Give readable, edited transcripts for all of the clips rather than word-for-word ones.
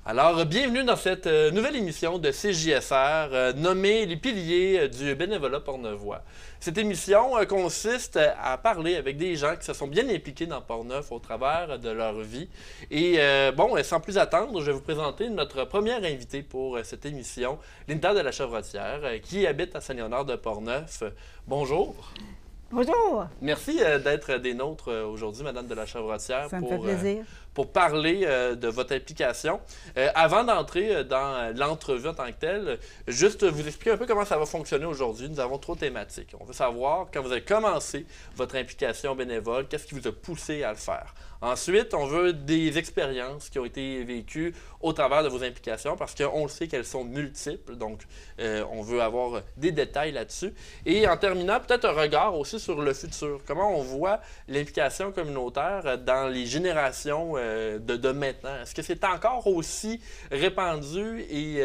Alors, bienvenue dans cette nouvelle émission de CJSR nommée Les piliers du bénévolat portnevois. Cette émission consiste à parler avec des gens qui se sont bien impliqués dans Portneuf au travers de leur vie. Et sans plus attendre, je vais vous présenter notre première invitée pour cette émission, Linda de la Chevrotière, qui habite à Saint-Léonard de Portneuf. Bonjour. Bonjour. Merci d'être des nôtres aujourd'hui, Madame de la Chevrotière. Ça me fait plaisir. Pour parler de votre implication. Avant d'entrer dans l'entrevue en tant que telle, juste vous expliquer un peu comment ça va fonctionner aujourd'hui. Nous avons 3 thématiques. On veut savoir, quand vous avez commencé votre implication bénévole, qu'est-ce qui vous a poussé à le faire? Ensuite, on veut des expériences qui ont été vécues au travers de vos implications parce qu'on le sait qu'elles sont multiples, donc on veut avoir des détails là-dessus. Et en terminant, peut-être un regard aussi sur le futur. Comment on voit l'implication communautaire dans les générations de maintenant? Est-ce que c'est encore aussi répandu et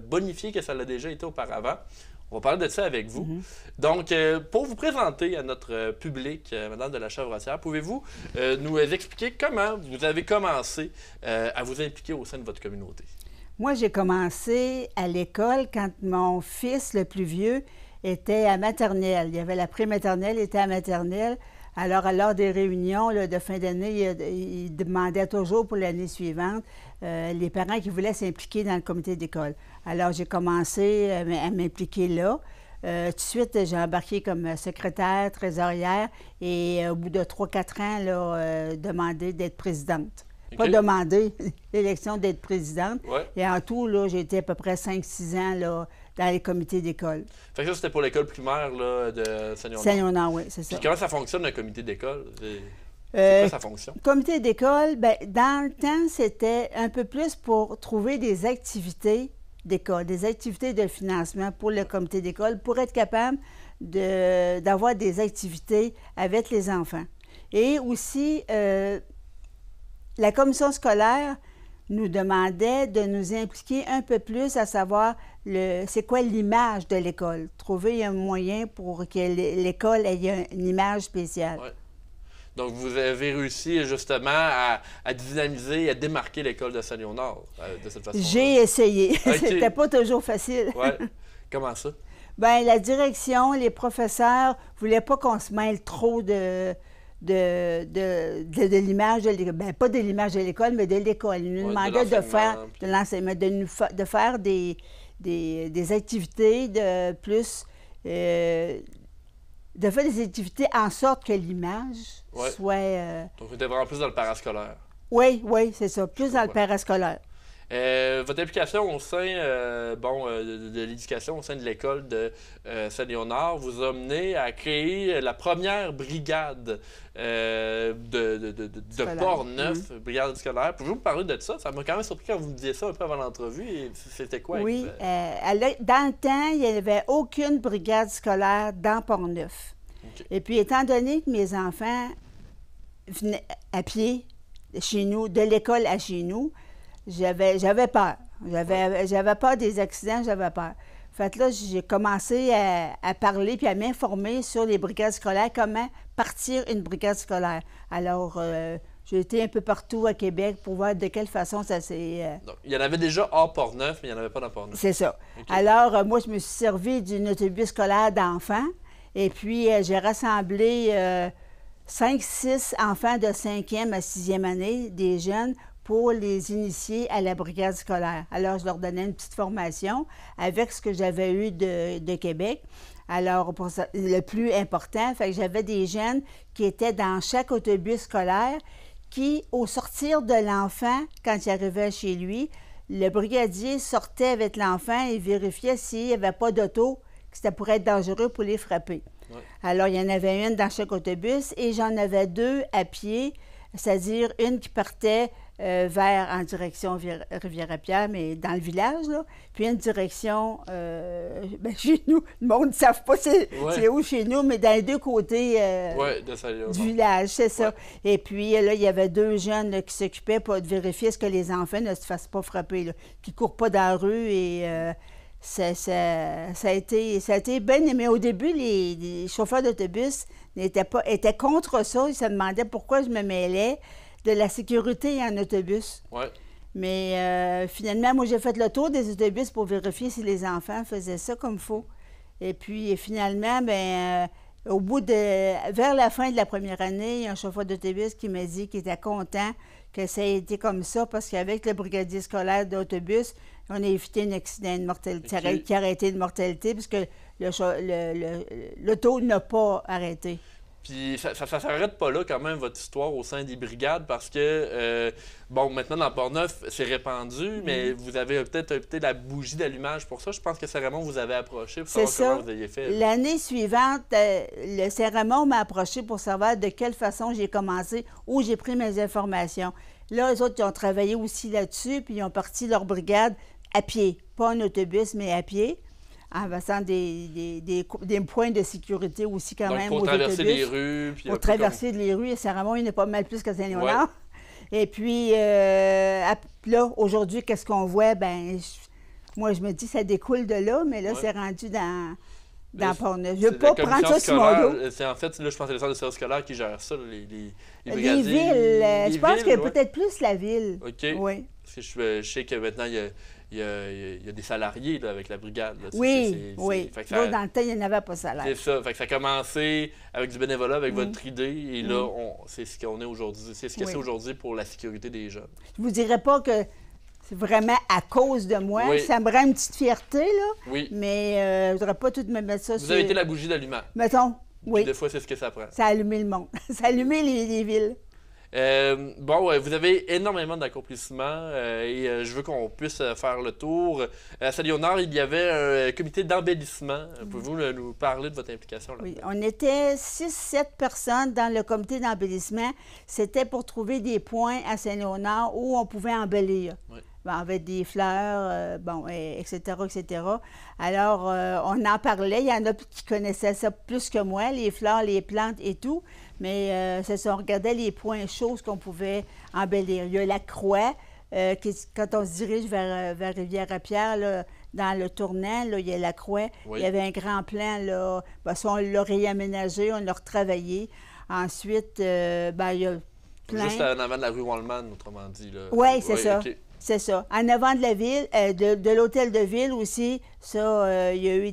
bonifié que ça l'a déjà été auparavant? On va parler de ça avec vous. Donc, pour vous présenter à notre public, Madame de la Chevrotière, pouvez-vous nous expliquer comment vous avez commencé à vous impliquer au sein de votre communauté? Moi, j'ai commencé à l'école quand mon fils, le plus vieux, était à maternelle. Il y avait la pré-maternelle, il était à maternelle. Alors, à l'heure des réunions là, de fin d'année, il demandait toujours pour l'année suivante les parents qui voulaient s'impliquer dans le comité d'école. Alors, j'ai commencé à m'impliquer là. Tout de suite, j'ai embarqué comme secrétaire, trésorière et au bout de 3-4 ans, là, demandé d'être présidente. Okay. Pas demander, l'élection d'être présidente. Ouais. Et en tout, là, j'ai été à peu près 5-6 ans là, dans les comités d'école. Fait que ça, c'était pour l'école primaire là, de Saint-Léonard. Saint-Léonard, oui, c'est ça. Puis comment ça fonctionne, un comité d'école? C'est quoi sa fonction? Comité d'école, bien, dans le temps, c'était un peu plus pour trouver des activités d'école, des activités de financement pour le comité d'école, pour être capable d'avoir des activités avec les enfants. Et aussi, la commission scolaire nous demandait de nous impliquer un peu plus à savoir c'est quoi l'image de l'école. Trouver un moyen pour que l'école ait une image spéciale. Ouais. Donc, vous avez réussi justement à dynamiser et à démarquer l'école de Saint-Léonard de cette façon-là. J'ai essayé. Okay. C'était pas toujours facile. Oui. Comment ça? Bien, la direction, les professeurs ne voulaient pas qu'on se mêle trop de l'image de l'école. Bien, pas de l'image de l'école, mais de l'école. Ils nous demandaient de faire de l'enseignement, de faire des activités de plus... de faire des activités en sorte que l'image soit... Donc, vous êtes vraiment plus dans le parascolaire. Oui, c'est ça, plus dans le parascolaire. Votre implication au sein de l'éducation au sein de l'école de Saint-Léonard vous a mené à créer la première brigade de Portneuf, brigade scolaire. Pouvez-vous me parler de ça? Ça m'a quand même surpris quand vous me disiez ça un peu avant l'entrevue. C'était quoi? Oui, dans le temps, il n'y avait aucune brigade scolaire dans Portneuf. Okay. Et puis, étant donné que mes enfants venaient à pied chez nous, de l'école à chez nous, j'avais peur. J'avais peur des accidents, j'avais peur. Fait que là, j'ai commencé à parler puis à m'informer sur les brigades scolaires, comment partir une brigade scolaire. Alors, j'ai été un peu partout à Québec pour voir de quelle façon ça s'est... Donc, il y en avait déjà hors Portneuf, mais il n'y en avait pas dans Portneuf. C'est ça. Okay. Alors, moi, je me suis servi d'un autobus scolaire d'enfants et puis j'ai rassemblé 5-6 enfants de 5e à 6e année, des jeunes, pour les initier à la brigade scolaire. Alors, je leur donnais une petite formation avec ce que j'avais eu de Québec. Alors, pour ça, le plus important, fait que j'avais des jeunes qui étaient dans chaque autobus scolaire qui, au sortir de l'enfant, quand il arrivait chez lui, le brigadier sortait avec l'enfant et vérifiait s'il n'y avait pas d'auto, que ça pourrait être dangereux pour les frapper. Ouais. Alors, il y en avait une dans chaque autobus et j'en avais 2 à pied, c'est-à-dire une qui partait en direction Rivière-à-Pierre, mais dans le village, là. Puis une direction chez nous. Le monde ne savent pas c'est où chez nous, mais dans les 2 côtés du village, c'est ça. Ouais. Et puis là, il y avait 2 jeunes là, qui s'occupaient pour vérifier ce que les enfants ne se fassent pas frapper, là, qui ne courent pas dans la rue et... Ça a été bien aimé. Au début, les chauffeurs d'autobus étaient contre ça. Ils se demandaient pourquoi je me mêlais de la sécurité en autobus. Ouais. Mais finalement, moi, j'ai fait le tour des autobus pour vérifier si les enfants faisaient ça comme il faut. Et puis, finalement, bien, vers la fin de la première année, il y a un chauffeur d'autobus qui m'a dit qu'il était content que ça ait été comme ça, parce qu'avec le brigadier scolaire d'autobus, on a évité un accident de mortalité, qui aurait été de mortalité, puisque l'auto n'a pas arrêté. Puis ça s'arrête pas là quand même, votre histoire au sein des brigades, parce que, bon, maintenant dans Portneuf, c'est répandu, mais vous avez peut-être la bougie d'allumage pour ça. Je pense que Saint-Raymond vous avez approché pour savoir comment vous aviez fait. L'année suivante, le Saint-Raymond m'a approché pour savoir de quelle façon j'ai commencé, où j'ai pris mes informations. Là, eux autres, ils ont travaillé aussi là-dessus, puis ils ont parti leur brigade à pied. Pas en autobus, mais à pied, en passant des points de sécurité aussi quand même. Pour traverser les rues. Puis pour traverser les rues, Saint-Raymond, il n'est pas mal plus que Saint-Léonard. Ouais. Et puis, là, aujourd'hui, qu'est-ce qu'on voit? Ben, moi, je me dis, ça découle de là, mais là, c'est rendu dans Portneuf. Je ne veux pas prendre ça sur mon dos. C'est en fait, là, je pense que c'est le centre de service scolaire qui gère ça, les brigadiers. Je pense que peut-être plus la ville. OK. Oui. Parce que je sais que maintenant, il y a des salariés là, avec la brigade. Là. Oui. Là, dans le temps, il n'y en avait pas de salaire. C'est ça. Fait que ça a commencé avec du bénévolat, avec votre idée. Et là, c'est ce qu'on est aujourd'hui. C'est ce que c'est aujourd'hui pour la sécurité des jeunes. Je ne vous dirais pas que c'est vraiment à cause de moi. Oui. Ça me rend une petite fierté, là. Oui. Mais je ne voudrais pas tout me mettre ça sur... Vous avez été la bougie d'allumage. Mettons, oui. Puis des fois, c'est ce que ça prend. Ça a allumé le monde. Ça a allumé les villes. Bon, vous avez énormément d'accomplissements et je veux qu'on puisse faire le tour. À Saint-Léonard, il y avait un comité d'embellissement. Pouvez-vous nous parler de votre implication là-dedans? Oui, on était 6-7 personnes dans le comité d'embellissement. C'était pour trouver des points à Saint-Léonard où on pouvait embellir. Oui. Bon, avec des fleurs, etc., etc. Alors, on en parlait. Il y en a qui connaissaient ça plus que moi, les fleurs, les plantes et tout. Mais c'est ça, on regardait les points chauds qu'on pouvait embellir. Il y a la croix, quand on se dirige vers Rivière-à-Pierre, là, dans le tournant, là, il y a la croix. Oui. Il y avait un grand plan, là. Ben, ça, on l'a réaménagé, on l'a retravaillé. Ensuite, il y a plein... Juste en avant de la rue Wallman, autrement dit. Oui, c'est ça. Okay. C'est ça. En avant de la ville, de l'hôtel de ville aussi, ça, il y a eu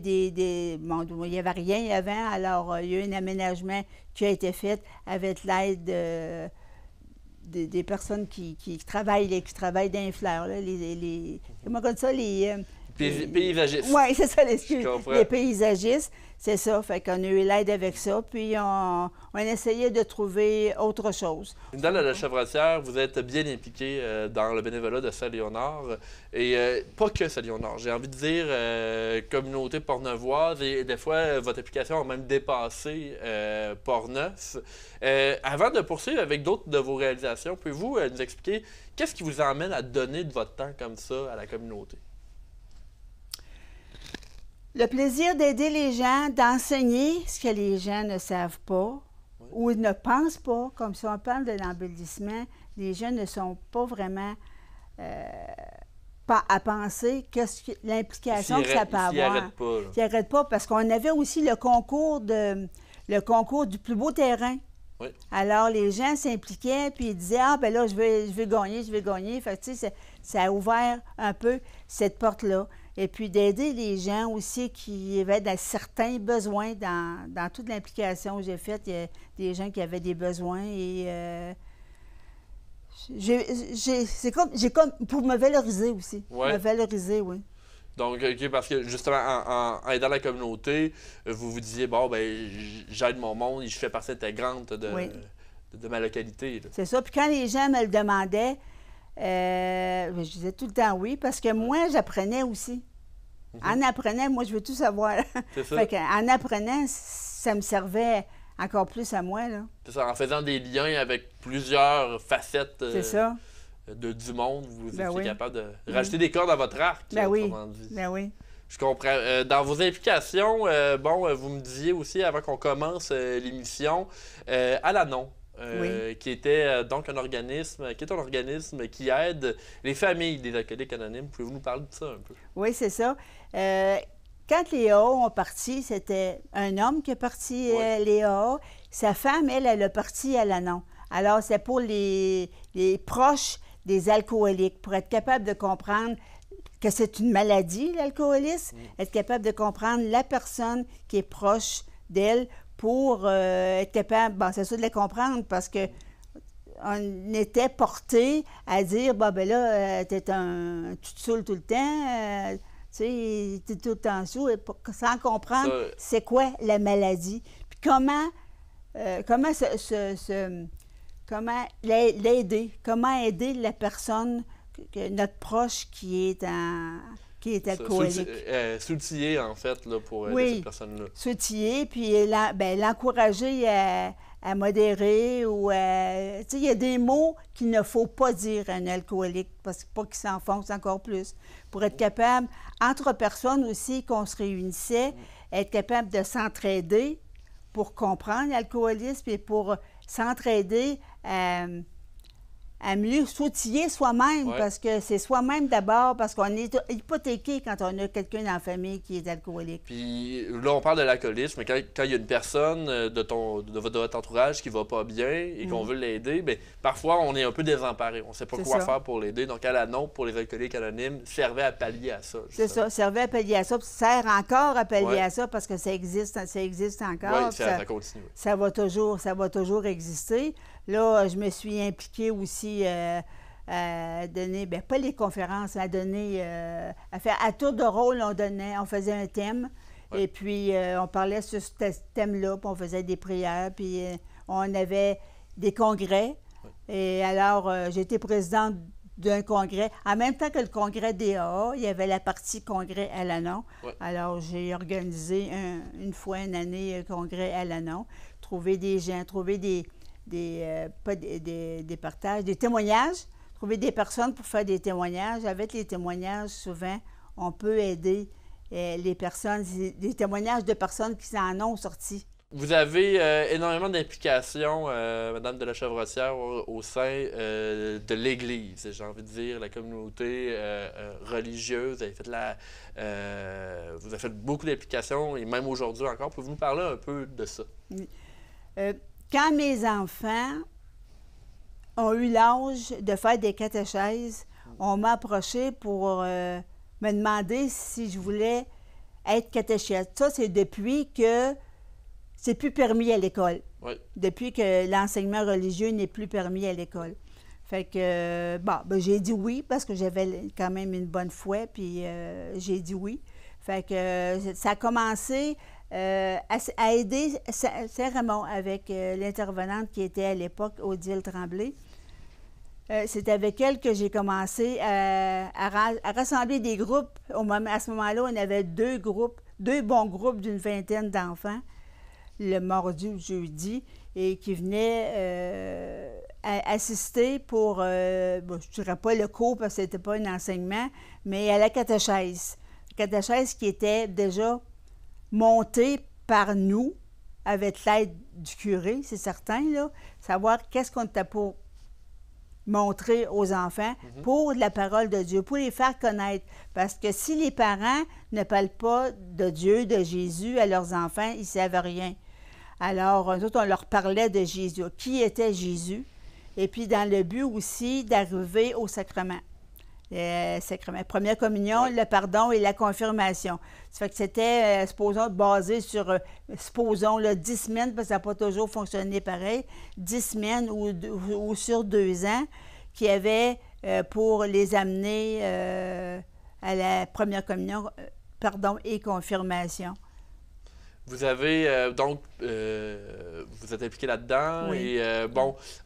bon, il n'y avait rien avant, alors il y a eu un aménagement qui a été fait avec l'aide des personnes qui travaillent dans les fleurs, là, comment on dit ça, paysagistes. Oui, c'est ça, les paysagistes. C'est ça, fait qu'on a eu l'aide avec ça, puis on essayait de trouver autre chose. Dans la Chevrotière, vous êtes bien impliqué dans le bénévolat de Saint-Léonard, et pas que Saint-Léonard, j'ai envie de dire communauté portneuvoise, et des fois, votre implication a même dépassé Portneuf. Avant de poursuivre avec d'autres de vos réalisations, pouvez-vous nous expliquer qu'est-ce qui vous emmène à donner de votre temps comme ça à la communauté? Le plaisir d'aider les gens, d'enseigner ce que les gens ne savent pas ou ne pensent pas. Comme si on parle de l'embellissement, les gens ne sont pas vraiment à penser l'implication que ça peut avoir. Ils n'arrêtent pas parce qu'on avait aussi le concours du plus beau terrain. Oui. Alors, les gens s'impliquaient, puis ils disaient « Ah, ben là, je vais gagner. » Fait que, tu sais, ça a ouvert un peu cette porte-là. Et puis d'aider les gens aussi qui avaient certains besoins dans toute l'implication que j'ai faite. Il y a des gens qui avaient des besoins et c'est comme pour me valoriser aussi. Ouais. Me valoriser, oui. Donc, OK, parce que justement, en aidant la communauté, vous vous disiez, bon, ben j'aide mon monde et je fais partie intégrante de ma localité. C'est ça. Puis quand les gens me le demandaient, je disais tout le temps oui, parce que moi, j'apprenais aussi. En apprenant, moi, je veux tout savoir. C'est ça. Fait qu'en apprenant, ça me servait encore plus à moi, là. C'est ça. En faisant des liens avec plusieurs facettes du monde, vous étiez capable de rajouter des cordes à votre arc, autrement dit. Ben oui. Je comprends. Dans vos implications, vous me disiez aussi, avant qu'on commence l'émission, Alanon. Qui était donc un organisme qui aide les familles des alcooliques anonymes. Pouvez-vous nous parler de ça un peu? Oui, c'est ça. Quand les AA ont parti, c'était un homme qui est parti les AA. Sa femme, elle a parti à Alanon. Alors, c'est pour les proches des alcooliques, pour être capable de comprendre que c'est une maladie, l'alcoolisme, être capable de comprendre la personne qui est proche d'elle pour être capable, bon, c'est sûr de les comprendre parce que on était porté à dire, bon, ben là, tu te saoules tout le temps, tu sais, tu es tout le temps saoul, sans comprendre c'est quoi la maladie. Puis comment l'aider, comment aider la personne, notre proche qui est alcoolique. S'outiller, en fait, là, pour aider cette personne-là. S'outiller, puis l'encourager à modérer ou à... Tu sais, il y a des mots qu'il ne faut pas dire à un alcoolique, parce que pas qu'il s'enfonce encore plus. Pour être capable, entre personnes aussi, qu'on se réunissait, être capable de s'entraider pour comprendre l'alcoolisme et pour s'entraider à mieux s'outiller soi-même, parce que c'est soi-même d'abord, parce qu'on est hypothéqué quand on a quelqu'un dans la famille qui est alcoolique. Puis là, on parle de l'alcoolisme, mais quand il y a une personne de votre entourage qui va pas bien et qu'on veut l'aider, bien, parfois, on est un peu désemparé. On ne sait pas quoi faire pour l'aider. Donc, à la NOP, pour les alcooliques anonymes, servait à pallier à ça. C'est ça, servait à pallier à ça, puis ça sert encore à pallier à ça, parce que ça existe encore. Oui, ça continue. Ça va toujours exister. Là, je me suis impliquée aussi à donner, bien, pas les conférences, à donner, à tour de rôle, on faisait un thème, et puis on parlait sur ce thème-là, puis on faisait des prières, puis on avait des congrès. Et alors, j'étais présidente d'un congrès. En même temps que le congrès DAA, il y avait la partie congrès à l'ANON. Alors, j'ai organisé une fois une année un congrès à l'ANON, trouver des gens, trouver des partages, des témoignages, trouver des personnes pour faire des témoignages. Avec les témoignages, souvent, on peut aider les personnes, des témoignages de personnes qui s'en ont sorti. Vous avez énormément d'implications, Madame de la Chevrossière, au sein de l'Église, j'ai envie de dire, la communauté religieuse. Vous avez fait beaucoup d'implications, et même aujourd'hui encore. Pouvez-vous nous parler un peu de ça? Quand mes enfants ont eu l'âge de faire des catéchèses, on m'a approché pour me demander si je voulais être catéchète. Ça, c'est depuis que c'est plus permis à l'école. Depuis que l'enseignement religieux n'est plus permis à l'école. Fait que, j'ai dit oui, parce que j'avais quand même une bonne foi, puis j'ai dit oui. Fait que ça a commencé à aider Saint-Raymond avec l'intervenante qui était à l'époque, Odile Tremblay. C'est avec elle que j'ai commencé à rassembler des groupes. À ce moment-là, on avait deux bons groupes d'une vingtaine d'enfants, le mardi ou le jeudi, et qui venaient assister pour, je ne dirais pas le cours parce que ce n'était pas un enseignement, mais à la catéchèse. La catéchèse qui était déjà montée par nous, avec l'aide du curé, c'est certain, là, savoir qu'est-ce qu'on était pour montrer aux enfants pour la parole de Dieu, pour les faire connaître. Parce que si les parents ne parlent pas de Dieu, de Jésus à leurs enfants, ils ne savent rien. Alors, nous autres, on leur parlait de Jésus. Qui était Jésus? Et puis, dans le but aussi d'arriver au sacrement. Première communion, le pardon et la confirmation. Ça fait que c'était, supposons, basé sur, 10 semaines, parce que ça n'a pas toujours fonctionné pareil, 10 semaines ou sur 2 ans, qui avait pour les amener à la première communion, pardon et confirmation. Vous avez vous êtes impliqué là-dedans et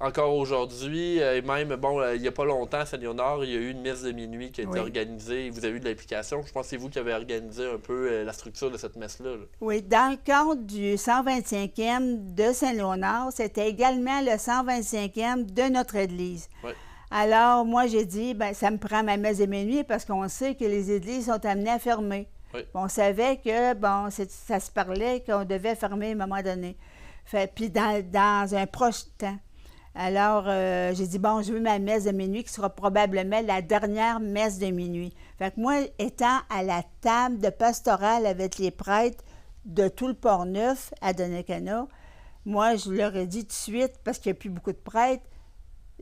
encore aujourd'hui, et même, il n'y a pas longtemps à Saint-Léonard, il y a eu une messe de minuit qui a été organisée et vous avez eu de l'implication. Je pense que c'est vous qui avez organisé un peu la structure de cette messe-là. Oui, dans le cadre du 125e de Saint-Léonard, c'était également le 125e de notre Église. Alors, moi, j'ai dit, ça me prend ma messe de minuit parce qu'on sait que les églises sont amenées à fermer. On savait que, ça se parlait qu'on devait fermer à un moment donné. Puis dans un proche temps. Alors, j'ai dit, je veux ma messe de minuit qui sera probablement la dernière messe de minuit. Fait que moi, étant à la table de pastorale avec les prêtres de tout le Port-Neuf à Donnacona, moi, je leur ai dit tout de suite, parce qu'il n'y a plus beaucoup de prêtres,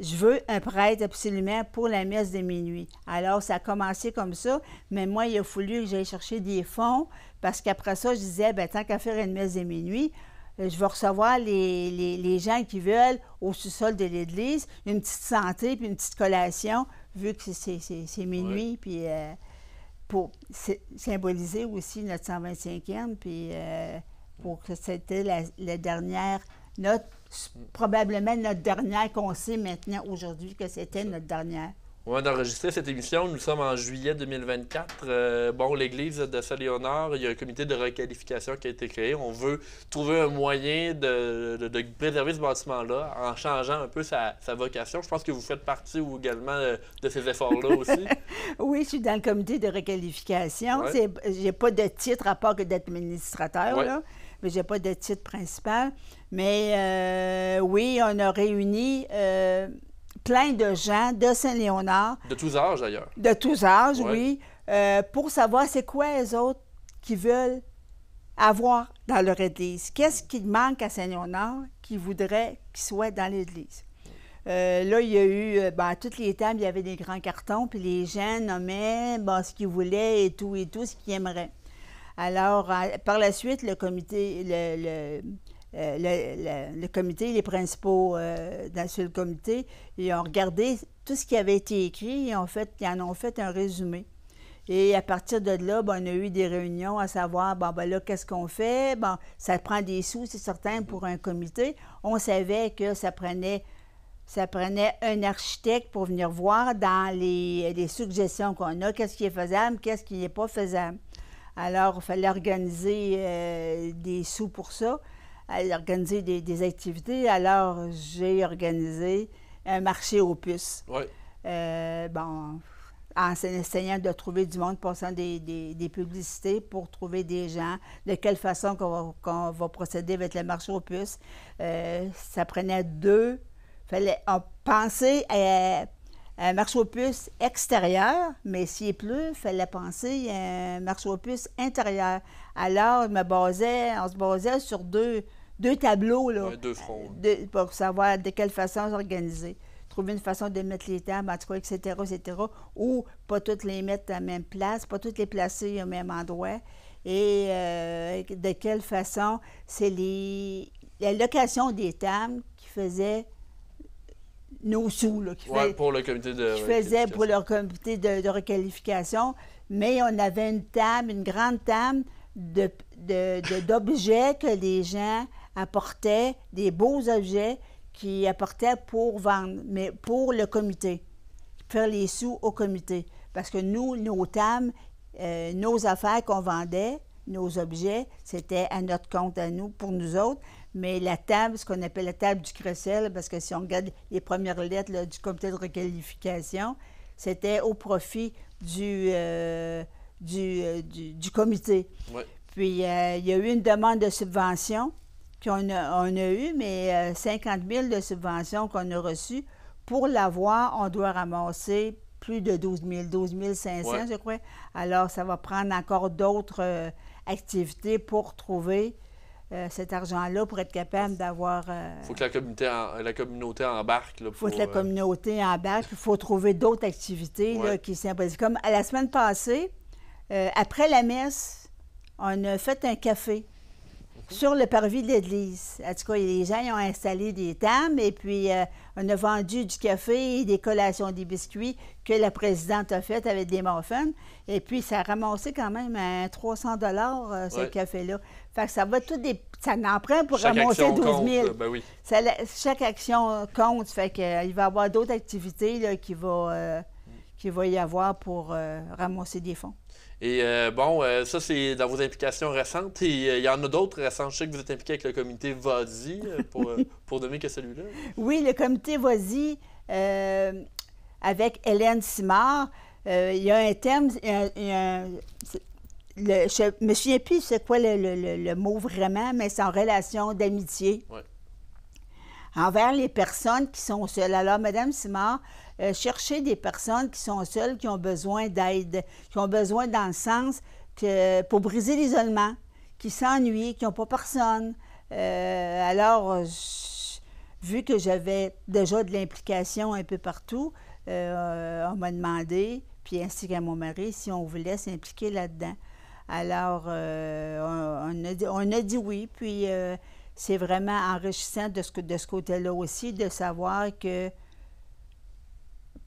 je veux un prêtre absolument pour la messe de minuit. Alors, ça a commencé comme ça, mais moi, il a fallu que j'aille chercher des fonds, parce qu'après ça, je disais, bien, tant qu'à faire une messe de minuit, je vais recevoir les gens qui veulent au sous-sol de l'église, une petite santé puis une petite collation, vu que c'est minuit, puis pour symboliser aussi notre 125e, puis pour que c'était la dernière, probablement notre dernière qu'on sait maintenant aujourd'hui que c'était notre dernière. On vient d'enregistrer cette émission. Nous sommes en juillet 2024. Bon, l'église de Saint-Léonard, il y a un comité de requalification qui a été créé. On veut trouver un moyen de préserver ce bâtiment-là en changeant un peu sa vocation. Je pense que vous faites partie également de ces efforts-là aussi. Oui, je suis dans le comité de requalification. Ouais. J'ai pas de titre à part que d'administrateur, Ouais. là, mais j'ai pas de titre principal. Mais oui, on a réuni plein de gens de Saint-Léonard, De tous âges, d'ailleurs. de tous âges, Ouais. oui, pour savoir c'est quoi les autres qui veulent avoir dans leur église. Qu'est-ce qui manque à Saint-Léonard qu'ils voudraient qu'il soit dans l'église? Là, il y a eu, à toutes les tables, il y avait des grands cartons, puis les gens nommaient ce qu'ils voulaient et tout, ce qu'ils aimeraient. Alors, par la suite, le comité, le comité, les principaux sur le comité, ils ont regardé tout ce qui avait été écrit et ils en ont fait un résumé. Et à partir de là, on a eu des réunions à savoir, là, qu'est-ce qu'on fait? Bon, ça prend des sous, c'est certain, pour un comité. On savait que ça prenait un architecte pour venir voir dans les suggestions qu'on a, qu'est-ce qui est faisable, qu'est-ce qui n'est pas faisable. Alors, il fallait organiser des sous pour ça, organiser des activités. Alors, j'ai organisé un marché aux puces. Oui. En essayant de trouver du monde, passant des publicités pour trouver des gens, de quelle façon qu'on va procéder avec le marché aux puces. Ça prenait fallait penser à un marché aux puces extérieur, mais s'il pleut, il fallait penser à un marché aux puces intérieur. Alors, on se basait sur deux tableaux, là, Ouais, deux fronts. pour savoir de quelle façon s'organiser. Trouver une façon de mettre les tables, en tout cas, etc., ou pas toutes les mettre à la même place, pas toutes les placer au même endroit. Et de quelle façon, c'est la location des tables qui faisait nos sous, là, Pour le comité de faisait pour leur comité de requalification. Mais on avait une grande table d'objets que les gens apportaient, des beaux objets qui apportaient pour vendre, mais pour le comité, faire les sous au comité. Parce que nous, nos tables, nos affaires qu'on vendait, nos objets, c'était à notre compte à nous, pour nous autres. Mais la table, ce qu'on appelle la table du Cressel, parce que si on regarde les premières lettres là, du comité de requalification, c'était au profit du comité. Ouais. Puis, il y a eu une demande de subvention on a eu, mais 50 000 de subventions qu'on a reçues. Pour l'avoir, on doit ramasser plus de 12 500, je crois. Alors, ça va prendre encore d'autres activités pour trouver cet argent-là, pour être capable d'avoir... Il faut que la communauté embarque. Il faut que la communauté embarque. Il faut trouver d'autres activités là, qui symbolisent. Comme à la semaine passée, après la messe, on a fait un café sur le parvis de l'église. En tout cas, les gens ils ont installé des tables et puis on a vendu du café et des collations, des biscuits que la présidente a fait avec des muffins. Et puis, ça a ramassé quand même 300 $ ce café-là. Fait que ça va ça en prend pour ramasser 12 000. Compte, ben oui. Chaque action compte. Fait qu'il va y avoir d'autres activités là, qu'il va y avoir pour ramasser des fonds. Et ça, c'est dans vos implications récentes. Et il y en a d'autres récentes. Je sais que vous êtes impliqué avec le comité VADI, pour nommer que celui-là. Oui, le comité VADI, avec Hélène Simard, il y a un thème... je ne me souviens plus c'est quoi le mot vraiment, mais c'est en relation d'amitié. Ouais. Envers les personnes qui sont seules. Alors, Mme Simard, chercher des personnes qui sont seules, qui ont besoin d'aide, qui ont besoin dans le sens que pour briser l'isolement, qui s'ennuient, qui n'ont pas personne. Alors, vu que j'avais déjà de l'implication un peu partout, on m'a demandé, puis ainsi qu'à mon mari, si on voulait s'impliquer là-dedans. Alors, on a dit oui, puis c'est vraiment enrichissant de ce côté-là aussi, de savoir que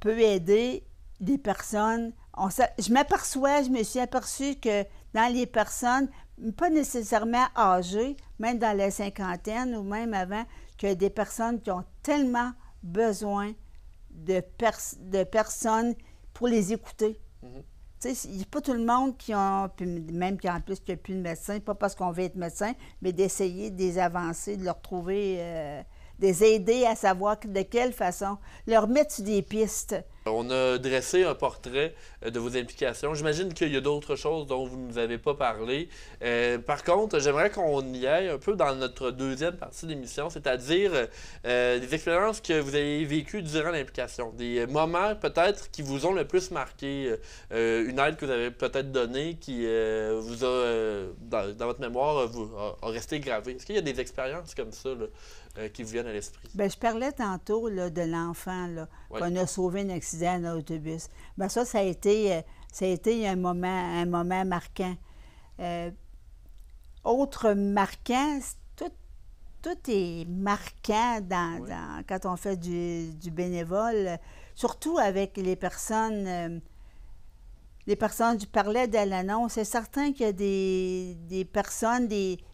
peut aider des personnes. Je me suis aperçue que dans les personnes, pas nécessairement âgées, même dans la cinquantaine ou même avant, que des personnes qui ont tellement besoin de personnes pour les écouter. Tu sais, il n'y a pas tout le monde qui a, puis même qu'en plus qu'il n'y a plus de médecin, pas parce qu'on veut être médecin, mais d'essayer de les avancer, de leur trouver, de les aider à savoir de quelle façon, leur mettre sur des pistes. On a dressé un portrait de vos implications. J'imagine qu'il y a d'autres choses dont vous ne nous avez pas parlé. Par contre, j'aimerais qu'on y aille un peu dans notre deuxième partie de l'émission, c'est-à-dire des expériences que vous avez vécues durant l'implication, des moments peut-être qui vous ont le plus marqué, une aide que vous avez peut-être donnée qui vous a, dans votre mémoire, a resté gravée. Est-ce qu'il y a des expériences comme ça là, qui vous viennent à l'esprit? Bien, je parlais tantôt là, de l'enfant qu'on a sauvé un accident dans l'autobus. Bien, ça a été un moment marquant. Autre marquant, tout est marquant quand on fait du bénévole, surtout avec les personnes. Je parlais de l'annonce. C'est certain qu'il y a des personnes qui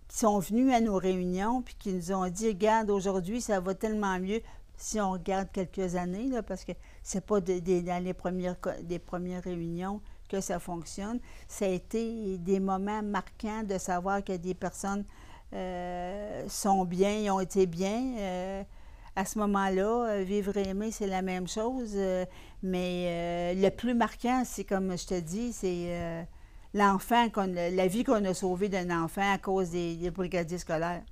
sont venues à nos réunions puis qui nous ont dit, regarde, aujourd'hui, ça va tellement mieux si on regarde quelques années, là, parce que c'est pas dans les premières réunions que ça fonctionne. Ça a été des moments marquants de savoir que des personnes sont bien, ils ont été bien. À ce moment-là, vivre et aimer, c'est la même chose. Mais le plus marquant, c'est comme je te dis, c'est la vie qu'on a sauvée d'un enfant à cause des brigadiers scolaires.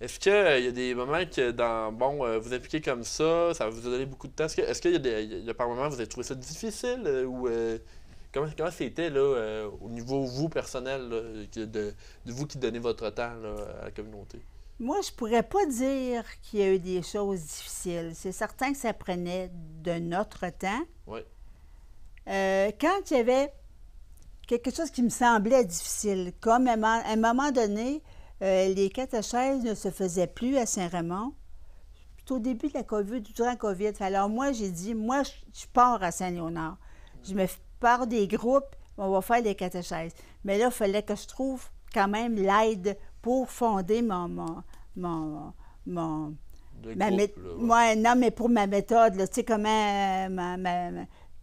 Est-ce qu'il y a des moments que vous impliquez comme ça vous a donné beaucoup de temps? Est-ce qu'il y a par moments vous avez trouvé ça difficile ou comment c'était là, au niveau vous personnel là, de vous qui donnez votre temps là, à la communauté? Moi, je pourrais pas dire qu'il y a eu des choses difficiles. C'est certain que ça prenait de notre temps. Oui. Quand il y avait quelque chose qui me semblait difficile, comme à un moment donné, les catéchèses ne se faisaient plus à Saint-Raymond. Puis au début de la COVID, durant la COVID. Alors moi, j'ai dit, je pars à Saint-Léonard. Je me pars des groupes, on va faire des catéchèses. Mais là, il fallait que je trouve quand même l'aide pour fonder non, mais pour ma méthode, là, tu sais,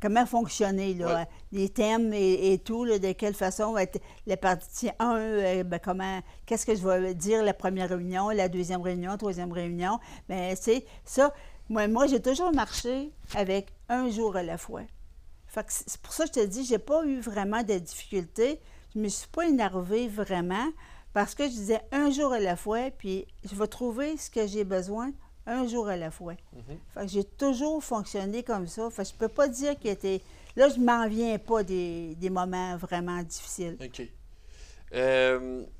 comment fonctionner, là, ouais. Les thèmes et tout, là, de quelle façon les parties 1, qu'est-ce que je vais dire la première réunion, la deuxième réunion, troisième réunion. Bien, c'est ça. Moi, j'ai toujours marché avec un jour à la fois. Fait que c'est pour ça que je te dis, j'ai pas eu vraiment de difficultés. Je me suis pas énervée vraiment parce que je disais un jour à la fois, puis je vais trouver ce que j'ai besoin un jour à la fois. Fait que j'ai toujours fonctionné comme ça. Fait que je peux pas dire qu'il était... Là, je m'en viens pas des moments vraiment difficiles. OK.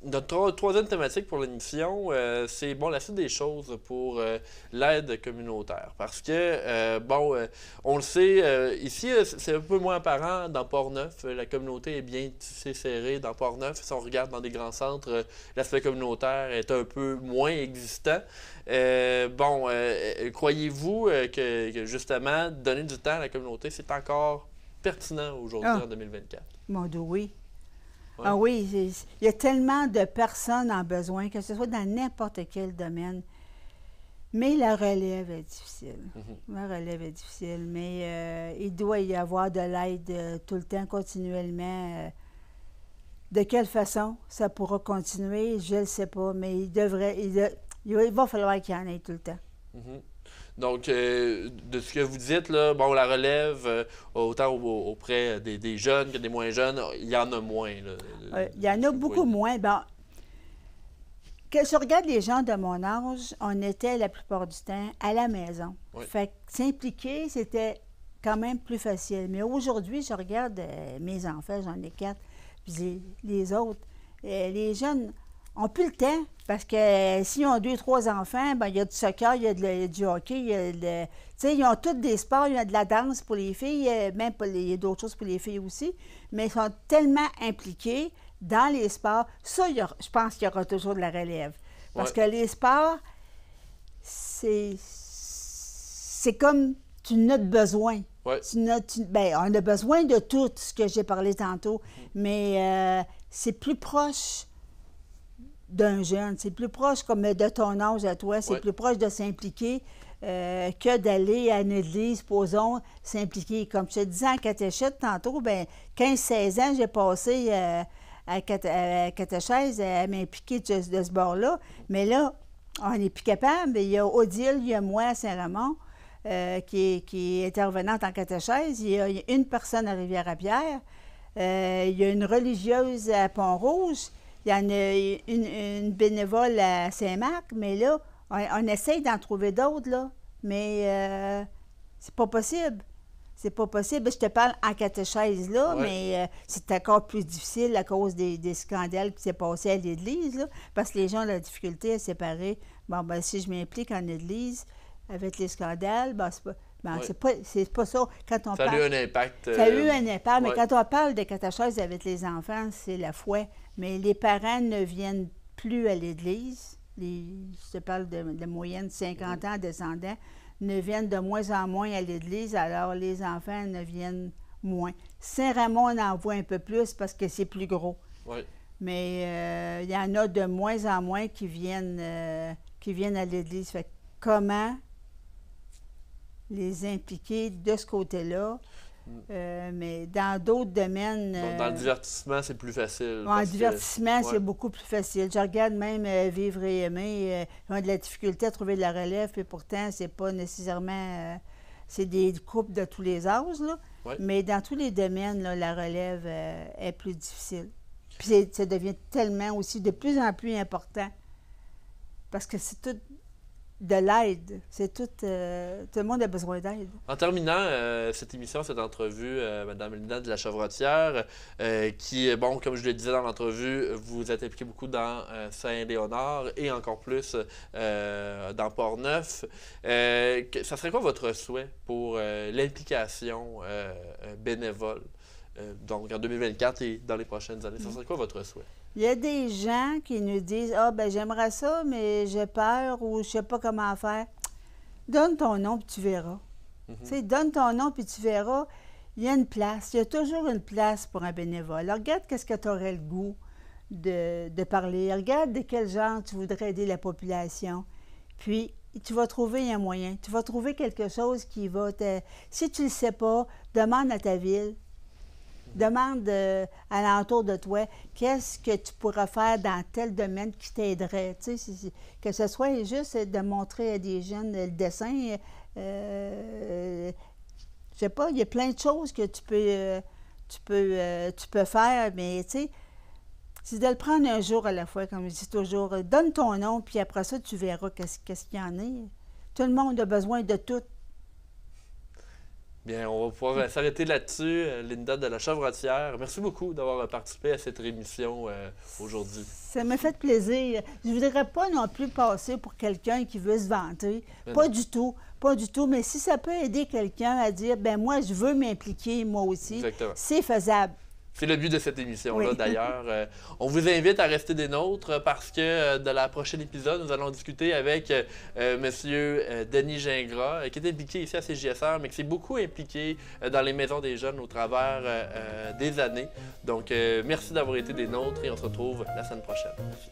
Notre troisième thématique pour l'émission, c'est la suite des choses pour l'aide communautaire. Parce que, on le sait, ici, c'est un peu moins apparent dans Port-Neuf. La communauté est bien tissée serrée dans Port-Neuf. Si on regarde dans des grands centres, l'aspect communautaire est un peu moins existant. Croyez-vous que, justement, donner du temps à la communauté, c'est encore pertinent aujourd'hui en 2024? Mon Dieu, oui. Ouais. Ah oui, il y a tellement de personnes en besoin, que ce soit dans n'importe quel domaine. Mais la relève est difficile. La relève est difficile, mais il doit y avoir de l'aide tout le temps, continuellement. De quelle façon ça pourra continuer, je ne le sais pas, mais il va falloir qu'il y en ait tout le temps. Donc, de ce que vous dites, là, la relève, autant auprès des jeunes que des moins jeunes, il y en a moins. Il y en a beaucoup moins. Bon, quand je regarde les gens de mon âge, on était la plupart du temps à la maison. Oui. Fait que s'impliquer, c'était quand même plus facile. Mais aujourd'hui, je regarde mes enfants, j'en ai 4, puis les autres. Les jeunes, n'ont plus le temps. Parce que s'ils ont 2, 3 enfants, ben il y a du soccer, il y a du hockey, tu sais, ils ont tous des sports, il y a de la danse pour les filles, même il y a d'autres choses pour les filles aussi, mais ils sont tellement impliqués dans les sports. Ça, je pense qu'il y aura toujours de la relève. Parce que les sports, c'est comme tu n'as de besoin. Ouais. Ben, on a besoin de tout ce que j'ai parlé tantôt, mais c'est plus proche d'un jeune, c'est plus proche comme de ton âge à toi, c'est plus proche de s'impliquer que d'aller à une église, posons, s'impliquer. Comme je te disais en catéchèse tantôt, ben 15-16 ans, j'ai passé à catéchèse à m'impliquer de ce bord-là, mais là, on n'est plus capable. Il y a Odile, il y a moi à Saint-Ramon, qui est intervenante en catéchèse. Il y a une personne à Rivière-à-Pierre. Il y a une religieuse à Pont-Rouge. Il y en a une bénévole à Saint-Marc. Mais là, on essaye d'en trouver d'autres, là. Mais c'est pas possible. C'est pas possible. Je te parle en catéchèse, là, mais c'est encore plus difficile à cause des scandales qui s'est passé à l'Église, là, parce que les gens ont la difficulté à séparer. Bon, ben si je m'implique en Église avec les scandales, ben c'est pas ça. Quand on ça a eu un impact. Ça a eu un impact, mais quand on parle de catéchèse avec les enfants, c'est la foi. Mais les parents ne viennent plus à l'Église. Je te parle de moyenne 50 ans descendants, ne viennent de moins en moins à l'Église, alors les enfants ne viennent moins. Saint-Ramon en voit un peu plus parce que c'est plus gros. Oui. Mais il y en a de moins en moins qui viennent à l'Église. Fait que comment les impliquer de ce côté-là? Mais dans d'autres domaines... Donc, dans le divertissement, c'est plus facile. En divertissement, c'est beaucoup plus facile. Je regarde même Vivre et aimer, ils ont de la difficulté à trouver de la relève, puis pourtant, c'est pas nécessairement... c'est des couples de tous les âges, là. Mais dans tous les domaines, là, la relève est plus difficile. Puis ça devient tellement aussi de plus en plus important. Parce que c'est tout... de l'aide. C'est tout le monde a besoin d'aide. En terminant cette émission, cette entrevue, Mme Linda de la Chevrotière, qui, bon, comme je le disais dans l'entrevue, vous êtes impliquée beaucoup dans Saint-Léonard et encore plus dans Port-Neuf. Ça serait quoi votre souhait pour l'implication bénévole, donc en 2024 et dans les prochaines années? Ça serait quoi votre souhait? Il y a des gens qui nous disent « Ah, ben j'aimerais ça, mais j'ai peur ou je sais pas comment faire. » Donne ton nom puis tu verras. Tu sais, donne ton nom puis tu verras. Il y a une place. Il y a toujours une place pour un bénévole. Alors, regarde qu'est-ce que tu aurais le goût de parler. Regarde de quel genre tu voudrais aider la population. Puis, tu vas trouver un moyen. Tu vas trouver quelque chose qui va te... Si tu ne le sais pas, demande à ta ville. Demande à l'entour de toi, qu'est-ce que tu pourrais faire dans tel domaine qui t'aiderait. Tu sais, que ce soit juste de montrer à des jeunes le dessin. Je sais pas, il y a plein de choses que tu peux faire, mais tu sais, c'est de le prendre un jour à la fois, comme je dis toujours. Donne ton nom, puis après ça, tu verras qu'est-ce qu'il y en a. Tout le monde a besoin de tout. Bien, on va pouvoir s'arrêter là-dessus. Linda de la Chevrotière, merci beaucoup d'avoir participé à cette émission aujourd'hui. Ça m'a fait plaisir. Je ne voudrais pas non plus passer pour quelqu'un qui veut se vanter. Pas du tout. Pas du tout. Mais si ça peut aider quelqu'un à dire, ben moi, je veux m'impliquer, moi aussi, c'est faisable. C'est le but de cette émission-là, d'ailleurs. On vous invite à rester des nôtres parce que de la prochaine épisode, nous allons discuter avec M. Denis Gingras, qui est impliqué ici à CJSR, mais qui s'est beaucoup impliqué dans les maisons des jeunes au travers des années. Donc, merci d'avoir été des nôtres et on se retrouve la semaine prochaine. Merci.